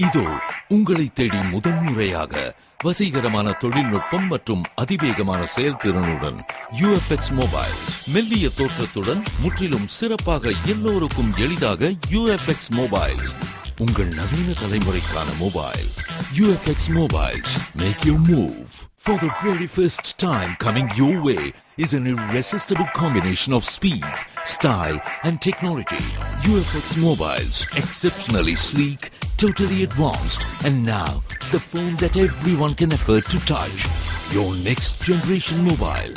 இதோ உங்களை தேடி முதன்முறையாக வசீகரமான தொழில்நுட்பம் மற்றும் அதிவேகமான செயல்திறனுடன் UFX மொபைல்ஸ். மெல்லிய தோற்றத்துடன் முற்றிலும் சிறப்பாக எல்லோருக்கும் எளிதாக UFX மொபைல்ஸ். உங்கள் நவீன தலைமுறைக்கான mobile UFX mobiles. Make your move. For the very first time coming your way is an irresistible combination of speed, style and technology. UFX mobiles, exceptionally sleek, totally advanced, and now the phone that everyone can afford to touch. Your next generation mobile.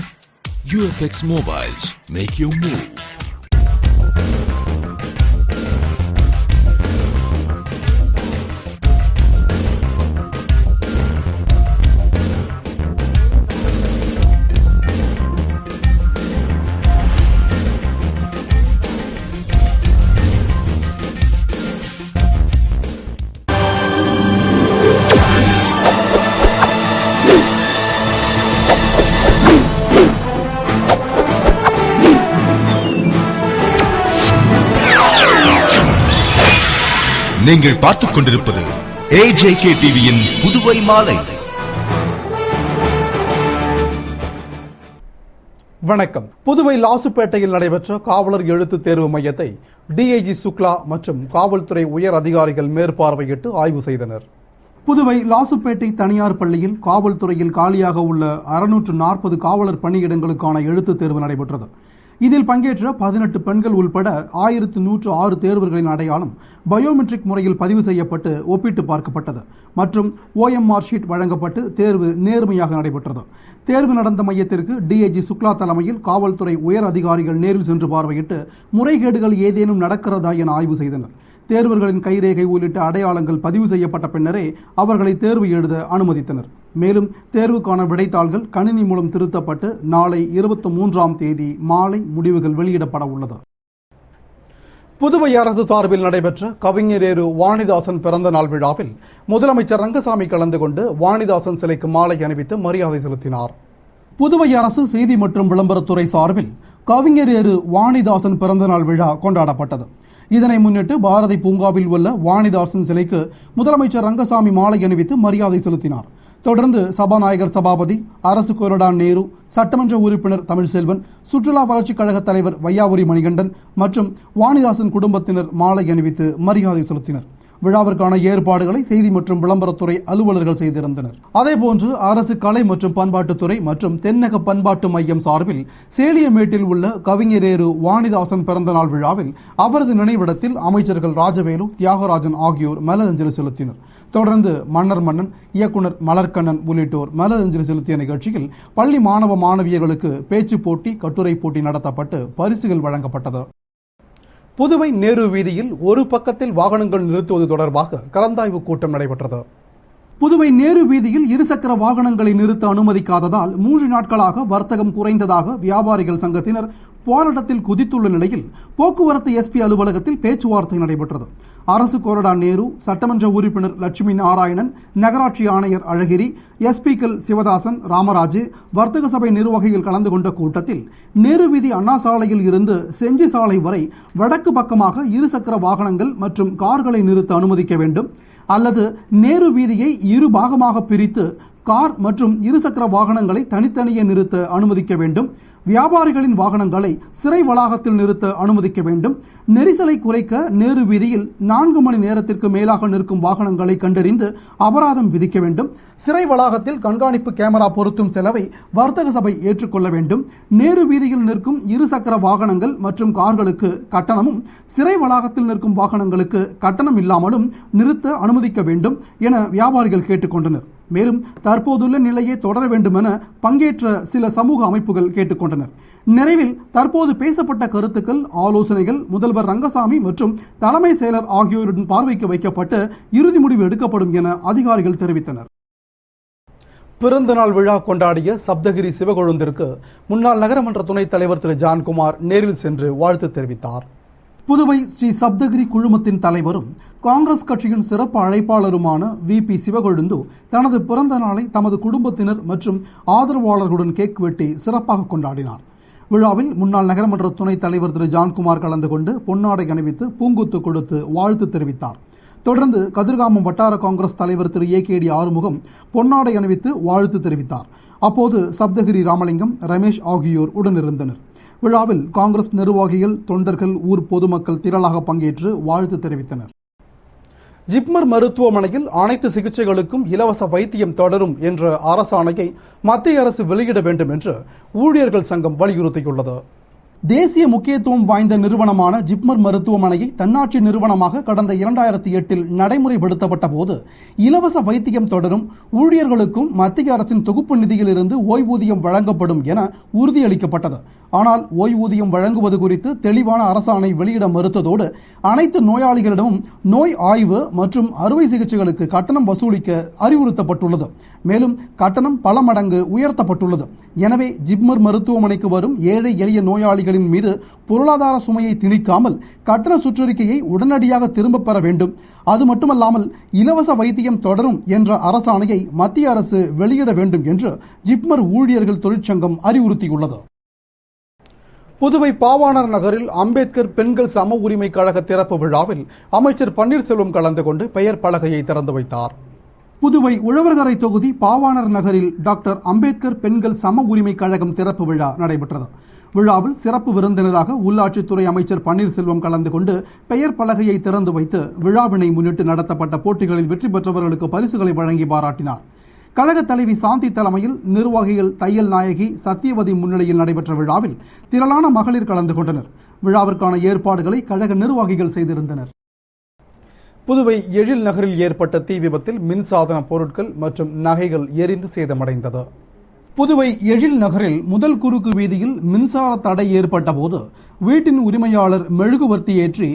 UFX mobiles, make your move. நீங்கள் பார்த்துக் கொண்டிருப்பது AJK டிவியின் புதுவை மாலை. வணக்கம். புதுவை லாசுப்பேட்டையில் நடைபெற்ற காவலர் எழுத்து தேர்வு மையத்தை DIG சுக்லா மற்றும் காவல்துறை உயர் அதிகாரிகள் மேற்பார்வையிட்டு ஆய்வு செய்தனர். புதுவை லாசுப்பேட்டை தனியார் பள்ளியில் காவல்துறையில் காலியாக உள்ள 640 காவலர் பணியிடங்களுக்கான எழுத்து தேர்வு நடைபெற்றது. இதில் பங்கேற்ற 18 பெண்கள் உள்பட 1106 தேர்வர்களின் அடையாளம் பயோமெட்ரிக் முறையில் பதிவு செய்யப்பட்டு ஒப்பிட்டு பார்க்கப்பட்டது மற்றும் OMR ஷீட் வழங்கப்பட்டு தேர்வு நேர்மையாக நடைபெற்றது. தேர்வு நடந்த மையத்திற்கு DIG சுக்லா தலைமையில் காவல்துறை உயர் அதிகாரிகள் நேரில் சென்று பார்வையிட்டு முறைகேடுகள் ஏதேனும் நடக்கிறதா என ஆய்வு செய்தனர். தேர்வர்களின் கைரேகை உள்ளிட்ட அடையாளங்கள் பதிவு செய்யப்பட்ட பின்னரே அவர்களை தேர்வு எழுத அனுமதித்தனர். மேலும் தேர்வுக்கான விடைத்தாள்கள் கணினி மூலம் திருத்தப்பட்டு நாளை 23ஆம் தேதி மாலை முடிவுகள் வெளியிடப்பட உள்ளது. புதுவை அரசு சார்பில் நடைபெற்ற கவிஞரேறு வாணிதாசன் பிறந்த நாள் விழாவில் முதலமைச்சர் ரங்கசாமி கலந்து கொண்டு வாணிதாசன் சிலைக்கு மாலை அணிவித்து மரியாதை செலுத்தினார். புதுவை அரசு செய்தி மற்றும் விளம்பரத்துறை சார்பில் கவிஞரேறு வாணிதாசன் பிறந்த நாள் விழா கொண்டாடப்பட்டது. இதனை முன்னிட்டு பாரதி பூங்காவில் உள்ள வாணிதாசன் சிலைக்கு முதலமைச்சர் ரங்கசாமி மாலை அணிவித்து மரியாதை செலுத்தினார். தொடர்ந்து சபாநாயகர் சபாபதி, அரசு கொறடா நேரு, சட்டமன்ற உறுப்பினர் தமிழ்செல்வன், சுற்றுலா வளர்ச்சிக் கழக தலைவர் வையாபுரி மணிகண்டன் மற்றும் வாணிதாசன் குடும்பத்தினர் மாலை அணிவித்து மரியாதை செலுத்தினர். விழாவிற்கான ஏற்பாடுகளை செய்தி மற்றும் விளம்பரத்துறை அலுவலர்கள் செய்திருந்தனர். அதேபோன்று அரசு கலை மற்றும் பண்பாட்டுத்துறை மற்றும் தென்னக பண்பாட்டு மையம் சார்பில் சேலியமேட்டில் உள்ள கவிஞரேறு வாணிதாசன் பிறந்தநாள் விழாவில் அவரது நினைவிடத்தில் அமைச்சர்கள் ராஜவேலு, தியாகராஜன் ஆகியோர் மலரஞ்சலி செலுத்தினர். தொடர்ந்து மன்னர் மன்னன், இயக்குனர் மலர்கண்ணன் உள்ளிட்டோர் மலரஞ்சலி செலுத்திய நிகழ்ச்சியில் பள்ளி மாணவ மாணவியர்களுக்கு பேச்சு போட்டி, கட்டுரை போட்டி நடத்தப்பட்டு பரிசுகள் வழங்கப்பட்டது. புதுவை நேரு வீதியில் ஒரு பக்கத்தில் வாகனங்கள் நிறுத்துவது தொடர்பாக கலந்தாய்வு கூட்டம் நடைபெற்றது. புதுவை நேரு வீதியில் இருசக்கர வாகனங்களை நிறுத்த அனுமதிக்காததால் 3 நாட்களாக வர்த்தகம் குறைந்ததாக வியாபாரிகள் சங்கத்தினர் போராட்டத்தில் குதித்துள்ள நிலையில் போக்குவரத்து SP அலுவலகத்தில் பேச்சுவார்த்தை நடைபெற்றது. அரசு கொறடா நேரு, சட்டமன்ற உறுப்பினர் லட்சுமி நாராயணன், நகராட்சி ஆணையர் அழகிரி, SP-க்கள் சிவதாசன், ராமராஜு, வர்த்தக சபை நிர்வாகிகள் கலந்து கொண்ட கூட்டத்தில் நேரு வீதி அண்ணா சாலையில் இருந்து செஞ்சி சாலை வரை வடக்கு பக்கமாக இருசக்கர வாகனங்கள் மற்றும் கார்களை நிறுத்த அனுமதிக்க வேண்டும் அல்லது நேரு வீதியை 2 பாகமாக பிரித்து கார் மற்றும் இருசக்கர வாகனங்களை தனித்தனியே நிறுத்த அனுமதிக்க வேண்டும், வியாபாரிகளின் வாகனங்களை சிறை வளாகத்தில் நிறுத்த அனுமதிக்க வேண்டும், நெரிசலை குறைக்க நேரு வீதியில் 4 மணி நேரத்திற்கு மேலாக நிற்கும் வாகனங்களை கண்டறிந்து அபராதம் விதிக்க வேண்டும், சிறை வளாகத்தில் கண்காணிப்பு கேமரா பொருத்தும் செலவை வர்த்தக சபை ஏற்றுக்கொள்ள வேண்டும், நேரு வீதியில் நிற்கும் இருசக்கர வாகனங்கள் மற்றும் கார்களுக்கு கட்டணமும் சிறை வளாகத்தில் நிற்கும் வாகனங்களுக்கு கட்டணம் இல்லாமலும் நிறுத்த அனுமதிக்க வேண்டும் என வியாபாரிகள் கேட்டுக்கொண்டனர். மேலும் தற்போதுள்ள நிலையை தொடர வேண்டும் என பங்கேற்ற சில சமூக அமைப்புகள் கேட்டுக்கொண்டனர். நிறைவில் தற்போது பேசப்பட்ட கருத்துக்கள், ஆலோசனைகள் முதல்வர் ரங்கசாமி மற்றும் தலைமை செயலர் ஆகியோருடன் பார்வைக்கு வைக்கப்பட்டு இறுதி முடிவு எடுக்கப்படும் என அதிகாரிகள் தெரிவித்தனர். பிறந்தநாள் விழா கொண்டாடிய சப்தகிரி சிவகொழுந்திற்கு முன்னாள் நகரமன்ற துணைத் தலைவர் திரு ஜான்குமார் நேரில் சென்று வாழ்த்து தெரிவித்தார். புதுவை ஸ்ரீ சப்தகிரி குழுமத்தின் தலைவரும் காங்கிரஸ் கட்சியின் சிறப்பு அழைப்பாளருமான VP சிவகொழுந்து தனது பிறந்த நாளை தமது குடும்பத்தினர் மற்றும் ஆதரவாளர்களுடன் கேக் வெட்டி சிறப்பாக கொண்டாடினார். விழாவில் முன்னாள் நகரமன்ற துணைத் தலைவர் திரு ஜான்குமார் கலந்து கொண்டு பொன்னாடை அணிவித்து பூங்குத்து கொடுத்து வாழ்த்து தெரிவித்தார். தொடர்ந்து கதிர்காமம் வட்டார காங்கிரஸ் தலைவர் திரு ஏகேடி ஆறுமுகம் பொன்னாடை அணிவித்து வாழ்த்து தெரிவித்தார். அப்போது சப்தகிரி ராமலிங்கம், ரமேஷ் ஆகியோர் உடனிருந்தனர். விழாவில் காங்கிரஸ் நிர்வாகிகள், தொண்டர்கள், ஊர் பொதுமக்கள் திரளாக பங்கேற்று வாழ்த்து தெரிவித்தனர். ஜிப்மர் மருத்துவமனையில் அனைத்து சிகிச்சைகளுக்கும் இலவச வைத்தியம் தொடரும் என்ற அரசாணையை மத்திய அரசு வெளியிட வேண்டும் என்று ஊழியர்கள் சங்கம் வலியுறுத்தியுள்ளது. தேசிய முக்கியத்துவம் வாய்ந்த நிறுவனமான ஜிப்மர் மருத்துவமனையை தன்னாட்சி நிறுவனமாக கடந்த 2008 நடைமுறைப்படுத்தப்பட்ட போது இலவச வைத்தியம் தொடரும், ஊழியர்களுக்கும் மத்திய அரசின் தொகுப்பு நிதியிலிருந்து ஓய்வூதியம் வழங்கப்படும் என உறுதியளிக்கப்பட்டது. ஆனால் ஓய்வூதியம் வழங்குவது குறித்து தெளிவான அரசாணை வெளியிட மறுத்ததோடு அனைத்து நோயாளிகளிடமும் நோய் ஆய்வு மற்றும் அறுவை சிகிச்சைகளுக்கு கட்டணம் வசூலிக்க அறிவுறுத்தப்பட்டுள்ளது. மேலும் கட்டணம் பல மடங்கு உயர்த்தப்பட்டுள்ளது. எனவே ஜிப்மர் மருத்துவமனைக்கு வரும் ஏழை எளிய நோயாளிகளின் மீது பொருளாதார சுமையை திணிக்காமல் கட்டண சுற்றறிக்கையை உடனடியாக திரும்பப் பெற வேண்டும். அது மட்டுமல்லாமல் இலவச வைத்தியம் தொடரும் என்ற அரசாணையை மத்திய அரசு வெளியிட வேண்டும் என்று ஜிப்மர் ஊழியர்கள் தொழிற்சங்கம் அறிவுறுத்தியுள்ளது. புதுவை பாவாணர் நகரில் அம்பேத்கர் பெண்கள் சம உரிமை கழக திறப்பு விழாவில் அமைச்சர் பன்னீர்செல்வம் கலந்து கொண்டு பெயர் பலகையை திறந்து வைத்தார். புதுவை உழவர்கரை தொகுதி பாவாணர் நகரில் டாக்டர் அம்பேத்கர் பெண்கள் சம உரிமை கழகம் திறப்பு விழா நடைபெற்றது. விழாவில் சிறப்பு விருந்தினராக உள்ளாட்சித்துறை அமைச்சர் பன்னீர்செல்வம் கலந்து கொண்டு பெயர் பலகையை திறந்து வைத்து விழாவினை முன்னிட்டு நடத்தப்பட்ட போட்டிகளில் வெற்றி பெற்றவர்களுக்கு பரிசுகளை வழங்கி பாராட்டினார். கழக தலைவி சாந்தி தலைமையில் நிர்வாகிகள் தையல் நாயகி சத்தியவதி முன்னிலையில் நடைபெற்ற விழாவில் திரளான மகளிர் கலந்து கொண்டனர். விழாவிற்கான ஏற்பாடுகளை கழக நிர்வாகிகள் செய்திருந்தனர். புதுவை எழில் நகரில் ஏற்பட்ட தீ விபத்தில் மின்சாதன பொருட்கள் மற்றும் நகைகள் எரிந்து சேதமடைந்தது. புதுவை எழில் நகரில் முதல் குறுக்கு வீதியில் மின்சார தடை ஏற்பட்ட போது வீட்டின் உரிமையாளர் மெழுகுவர்த்தி ஏற்றி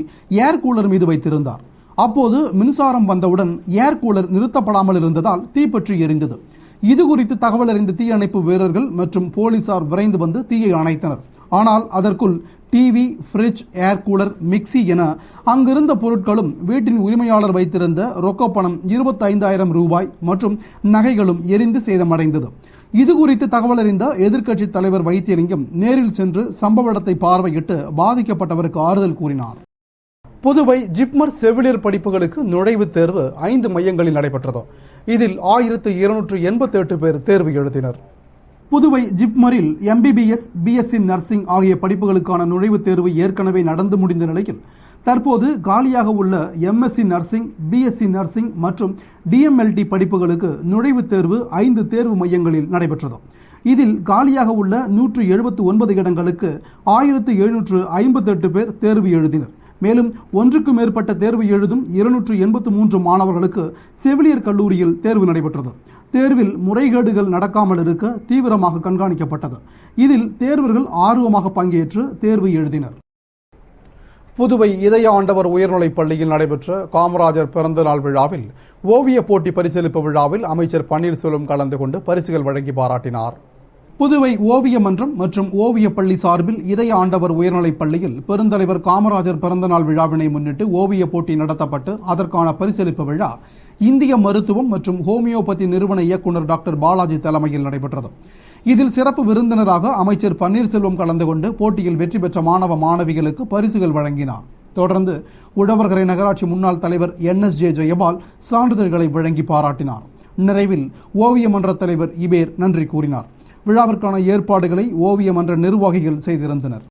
ஏர் கூலர் மீது வைத்திருந்தார். அப்போது மின்சாரம் வந்தவுடன் ஏர் கூலர் நிறுத்தப்படாமல் இருந்ததால் தீப்பற்றி எரிந்தது. இதுகுறித்து தகவல் அறிந்த தீயணைப்பு வீரர்கள் மற்றும் போலீசார் விரைந்து வந்து தீயை அணைத்தனர். ஆனால் அதற்குள் TV, fridge, air cooler, mixie என அங்கிருந்த பொருட்களும் வீட்டின் உரிமையாளர் வைத்திருந்த ரொக்கப்பணம் 25,000 ரூபாய் மற்றும் நகைகளும் எரிந்து சேதமடைந்தது. இதுகுறித்து தகவல் அறிந்த எதிர்க்கட்சி தலைவர் வைத்தியலிங்கம் நேரில் சென்று சம்பவ இடத்தை பார்வையிட்டு பாதிக்கப்பட்டவருக்கு ஆறுதல் கூறினார். புதுவை ஜிப்மர் செவிலியர் படிப்புகளுக்கு நுழைவுத் தேர்வு 5 மையங்களில் நடைபெற்றது. இதில் 1288 பேர் தேர்வு எழுதினர். புதுவை ஜிப்மரில் MBBS, BSc நர்சிங் ஆகிய படிப்புகளுக்கான நுழைவுத் தேர்வு ஏற்கனவே நடந்து முடிந்த நிலையில் தற்போது காலியாக உள்ள MSc நர்சிங், BSc நர்சிங் மற்றும் DMLT படிப்புகளுக்கு நுழைவுத் தேர்வு 5 தேர்வு மையங்களில் நடைபெற்றது. இதில் காலியாக உள்ள 179 இடங்களுக்கு 1758 பேர் தேர்வு எழுதினர். மேலும் ஒன்றுக்கு மேற்பட்ட தேர்வு எழுதும் 283 மாணவர்களுக்கு செவிலியர் கல்லூரியில் தேர்வு நடைபெற்றது. தேர்வில் முறைகேடுகள் நடக்காமல் இருக்க தீவிரமாக கண்காணிக்கப்பட்டது. இதில் தேர்வர்கள் ஆர்வமாக பங்கேற்று தேர்வு எழுதினர். புதுவை இதய ஆண்டவர் உயர்நிலைப் பள்ளியில் நடைபெற்ற காமராஜர் பிறந்தநாள் விழாவில் ஓவிய போட்டி பரிசளிப்பு விழாவில் அமைச்சர் பன்னீர்செல்வம் கலந்து கொண்டு பரிசுகள் வழங்கி பாராட்டினார். புதுவை ஓவிய மன்றம் மற்றும் ஓவிய பள்ளி சார்பில் இதய ஆண்டவர் உயர்நிலைப் பள்ளியில் பெருந்தலைவர் காமராஜர் பிறந்தநாள் விழாவினை முன்னிட்டு ஓவிய போட்டி நடத்தப்பட்டு அதற்கான பரிசளிப்பு விழா இந்திய மருத்துவம் மற்றும் ஹோமியோபதி நிறுவன இயக்குநர் டாக்டர் பாலாஜி தலைமையில் நடைபெற்றது. இதில் சிறப்பு விருந்தினராக அமைச்சர் பன்னீர்செல்வம் கலந்து கொண்டு போட்டியில் வெற்றி பெற்ற மாணவ மாணவிகளுக்கு பரிசுகள் வழங்கினார். தொடர்ந்து உழவர்கரை நகராட்சி முன்னாள் தலைவர் NSJ ஜெயபால் சான்றிதழ்களை வழங்கி பாராட்டினார். நிறைவில் ஓவிய மன்ற தலைவர் இபேர் நன்றி கூறினார். விழாவிற்கான ஏற்பாடுகளை ஓவிய மன்ற நிர்வாகிகள் செய்திருந்தனர்.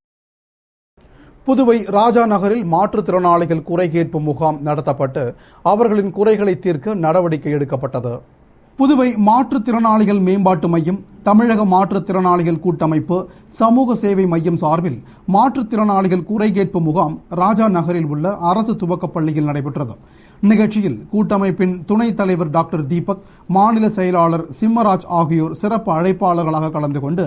புதுவை ராஜா நகரில் மாற்றுத்திறனாளிகள் குறை கேட்பு முகாம் நடத்தப்பட்டு அவர்களின் குறைகளை தீர்க்க நடவடிக்கை எடுக்கப்பட்டது. புதுவை மாற்றுத்திறனாளிகள் மேம்பாட்டு மையம், தமிழக மாற்றுத்திறனாளிகள் கூட்டமைப்பு, சமூக சேவை மையம் சார்பில் மாற்றுத்திறனாளிகள் குறை கேட்பு முகாம் ராஜா நகரில் உள்ள அரசு துவக்கப் பள்ளியில் நடைபெற்றது. நிகழ்ச்சியில் கூட்டமைப்பின் துணைத் தலைவர் டாக்டர் தீபக், மாநில செயலாளர் சிம்மராஜ் ஆகியோர் சிறப்பு அழைப்பாளர்களாக கலந்து கொண்டு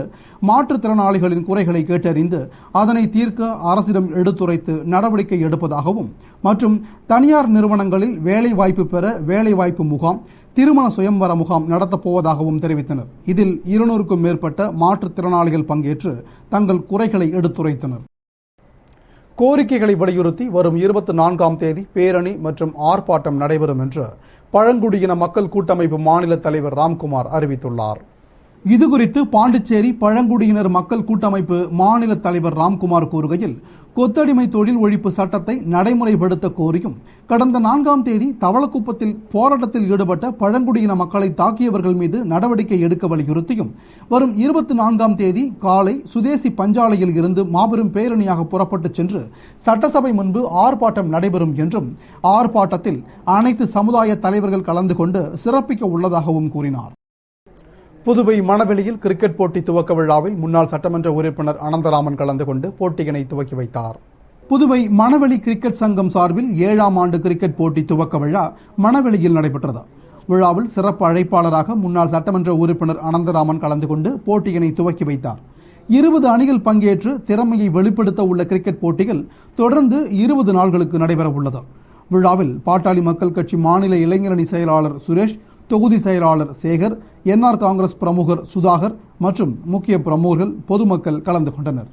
மாற்றுத்திறனாளிகளின் குறைகளை கேட்டறிந்து அதனை தீர்க்க அரசிடம் எடுத்துரைத்து நடவடிக்கை எடுப்பதாகவும் மற்றும் தனியார் நிறுவனங்களில் வேலைவாய்ப்பு பெற வேலைவாய்ப்பு முகாம், திருமண சுயம்வர முகாம் நடத்தப்போவதாகவும் தெரிவித்தனர். இதில் 200க்கும் மேற்பட்ட மாற்றுத்திறனாளிகள் பங்கேற்று தங்கள் குறைகளை எடுத்துரைத்தனர். கோரிக்கைகளை வலியுறுத்தி வரும் 24ஆம் தேதி பேரணி மற்றும் ஆர்ப்பாட்டம் நடைபெறும் என்று பழங்குடியின மக்கள் கூட்டமைப்பு மாநில தலைவர் ராம்குமார் அறிவித்துள்ளார். இதுகுறித்து பாண்டிச்சேரி பழங்குடியினர் மக்கள் கூட்டமைப்பு மாநில தலைவர் ராம்குமார் கூறுகையில், கொத்தடிமை தொழில் ஒழிப்பு சட்டத்தை நடைமுறைப்படுத்த கோரியும் கடந்த 4ஆம் தேதி தவளக்குப்பத்தில் போராட்டத்தில் ஈடுபட்ட பழங்குடியின மக்களை தாக்கியவர்கள் மீது நடவடிக்கை எடுக்க வலியுறுத்தியும் வரும் 24ஆம் தேதி காலை சுதேசி பஞ்சாலையில் இருந்து மாபெரும் பேரணியாக புறப்பட்டு சென்று சட்டசபை முன்பு ஆர்ப்பாட்டம் நடைபெறும் என்றும், ஆர்ப்பாட்டத்தில் அனைத்து சமுதாய தலைவர்கள் கலந்து கொண்டு சிறப்பிக்க உள்ளதாகவும் கூறினார். புதுவை மணவெளியில் கிரிக்கெட் போட்டி துவக்க விழாவில் முன்னாள் சட்டமன்ற உறுப்பினர் அனந்தராமன் கலந்து கொண்டு போட்டியினை துவக்கி வைத்தார். புதுவை மணவெளி கிரிக்கெட் சங்கம் சார்பில் 7ஆம் ஆண்டு கிரிக்கெட் போட்டி துவக்க விழா மணவெளியில் நடைபெற்றது. விழாவில் சிறப்பு அழைப்பாளராக முன்னாள் சட்டமன்ற உறுப்பினர் அனந்தராமன் கலந்து கொண்டு போட்டியினை துவக்கி வைத்தார். 20 அணிகள் பங்கேற்று திறமையை வெளிப்படுத்த உள்ள கிரிக்கெட் போட்டிகள் தொடர்ந்து 20 நாள்களுக்கு நடைபெற உள்ளது. விழாவில் பாட்டாளி மக்கள் கட்சி மாநில இளைஞரணி செயலாளர் சுரேஷ், தொகுதி செயலாளர் சேகர், NR காங்கிரஸ் பிரமுகர் சுதாகர் மற்றும் முக்கிய பிரமுகர்கள், பொதுமக்கள் கலந்து கொண்டனர்.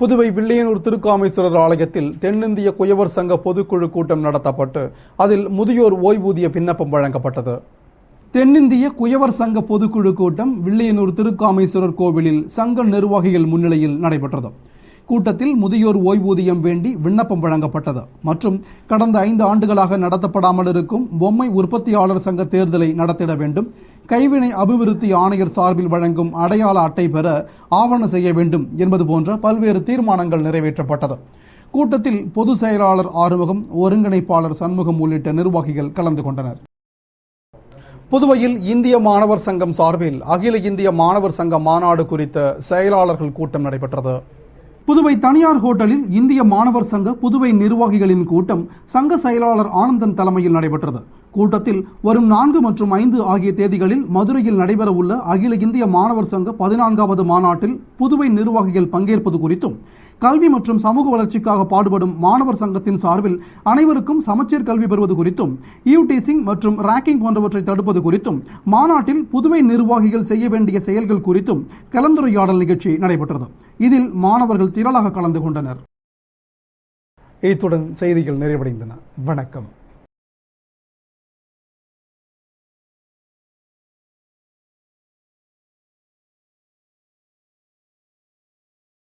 புதுவை வில்லியனூர் திருக்காமேஸ்வரர் ஆலயத்தில் தென்னிந்திய குயவர் சங்க பொதுக்குழு கூட்டம் நடத்தப்பட்டு அதில் முதியோர் ஓய்வூதிய விண்ணப்பம் வழங்கப்பட்டது. தென்னிந்திய குயவர் சங்க பொதுக்குழு கூட்டம் வில்லியனூர் திருக்காமேஸ்வரர் கோவிலில் சங்க நிர்வாகிகள் முன்னிலையில் நடைபெற்றது. கூட்டத்தில் முதியோர் ஓய்வூதியம் வேண்டி விண்ணப்பம் வழங்கப்பட்டது மற்றும் கடந்த 5 ஆண்டுகளாக நடத்தப்படாமல் இருக்கும் பொம்மை உற்பத்தியாளர் சங்க தேர்தலை நடத்திட வேண்டும், கைவினை அபிவிருத்தி ஆணையர் சார்பில் வழங்கும் அடையாள அட்டை பெற ஆவணம் செய்ய வேண்டும் என்பது போன்ற பல்வேறு தீர்மானங்கள் நிறைவேற்றப்பட்டது. கூட்டத்தில் பொதுச் செயலாளர் ஆறுமுகம், ஒருங்கிணைப்பாளர் சண்முகம் உள்ளிட்ட நிர்வாகிகள் கலந்து கொண்டனர். புதுவையில் இந்திய மாணவர் சங்கம் சார்பில் அகில இந்திய மாணவர் சங்க மாநாடு குறித்த செயலாளர்கள் கூட்டம் நடைபெற்றது. புதுவை தனியார் ஹோட்டலில் இந்திய மாணவர் சங்க புதுவை நிர்வாகிகளின் கூட்டம் சங்க செயலாளர் ஆனந்தன் தலைமையில் நடைபெற்றது. கூட்டத்தில் வரும் 4 மற்றும் 5 ஆகிய தேதிகளில் மதுரையில் நடைபெற உள்ள அகில இந்திய மாணவர் சங்க 14வது மாநாட்டில் புதுவை நிர்வாகிகள் பங்கேற்பது குறித்தும், கல்வி மற்றும் சமூக வளர்ச்சிக்காக பாடுபடும் மாணவர் சங்கத்தின் சார்பில் அனைவருக்கும் சமச்சீர் கல்வி பெறுவது குறித்தும், ஈவ்டீசிங் மற்றும் ராக்கிங் போன்றவற்றை தடுப்பது குறித்தும், மாநாட்டில் புதுவை நிர்வாகிகள் செய்ய வேண்டிய செயல்கள் குறித்தும் கலந்துரையாடல் நிகழ்ச்சி நடைபெற்றது. இதில் மாணவர்கள் திரளாக கலந்து கொண்டனர். இத்துடன் செய்திகள் நிறைவடைந்தன. வணக்கம்.